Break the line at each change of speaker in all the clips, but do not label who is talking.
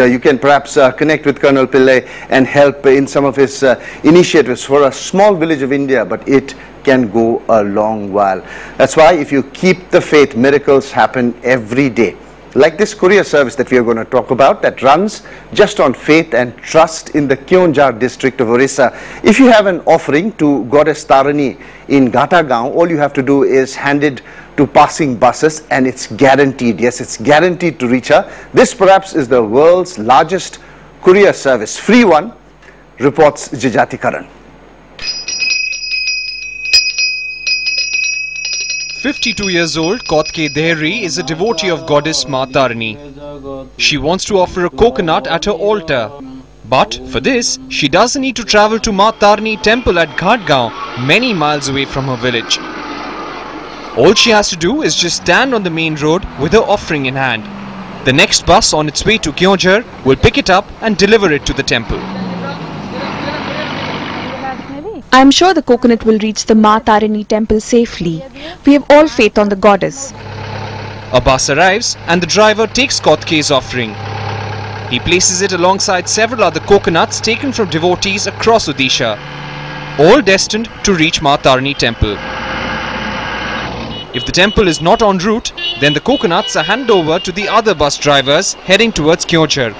you can perhaps connect with Colonel Pillai and help in some of his initiatives for a small village of India, but it can go a long while. That's why if you keep the faith, miracles happen every day. Like this courier service that we are going to talk about, that runs just on faith and trust in the Courier district of Odisha. If you have an offering to Goddess Tarani in Ghatagaon, all you have to do is hand it to passing buses and it's guaranteed. Yes, it's guaranteed to reach her. This perhaps is the world's largest courier service, free one, reports Jajati Karan.
52 years old, Kotke Dehri is a devotee of goddess Ma Tarani. She wants to offer a coconut at her altar. But for this, she doesn't need to travel to Ma Tarani temple at Ghatgaon, many miles away from her village. All she has to do is just stand on the main road with her offering in hand. The next bus on its way to Courier will pick it up and deliver it to the temple.
I am sure the coconut will reach the Ma Tarani temple safely. We have all faith on the goddess.
A bus arrives and the driver takes Kotke's offering. He places it alongside several other coconuts taken from devotees across Odisha, all destined to reach Ma Tarani temple. If the temple is not en route, then the coconuts are handed over to the other bus drivers heading towards Courier,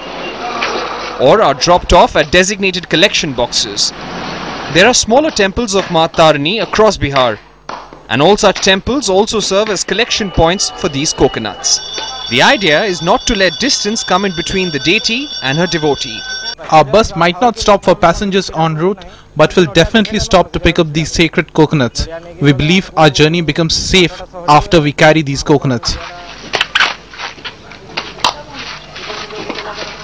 or are dropped off at designated collection boxes. There are smaller temples of Ma Tarani across Bihar, and all such temples also serve as collection points for these coconuts. The idea is not to let distance come in between the deity and her devotee.
Our bus might not stop for passengers en route, but will definitely stop to pick up these sacred coconuts. We believe our journey becomes safe after we carry these coconuts.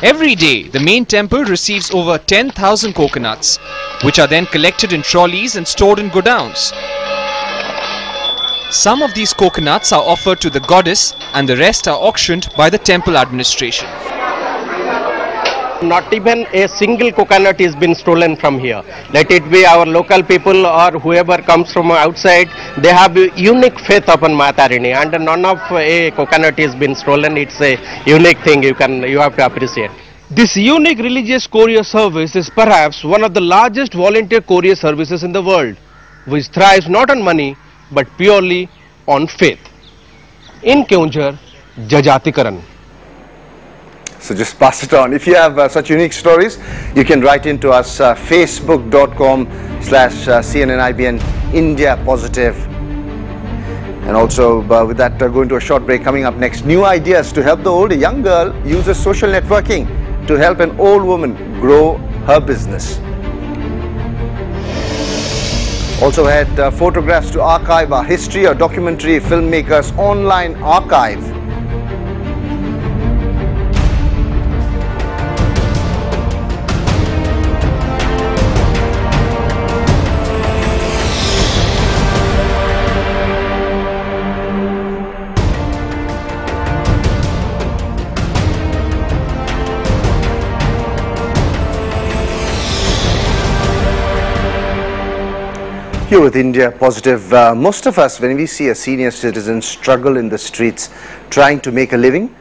Every day, the main temple receives over 10,000 coconuts, which are then collected in trolleys and stored in godowns. Some of these coconuts are offered to the goddess and the rest are auctioned by the temple administration.
Not even a single coconut is been stolen from here. Let it be our local people or whoever comes from outside, they have a unique faith upon Ma Tarani, and none of a coconut is been stolen. It's a unique thing you have to appreciate.
This unique religious courier service is perhaps one of the largest volunteer courier services in the world, which thrives not on money but purely on faith. In Courier, Jajati Karan.
So just pass it on. If you have such unique stories, you can write into us facebook.com/CNNIBN India Positive. And also with that, going to a short break. Coming up next, new ideas to help the old. A young girl uses social networking to help an old woman grow her business. Also had photographs to archive our history, our documentary filmmakers online archive. Here with India Positive, most of us, when we see a senior citizen struggle in the streets trying to make a living,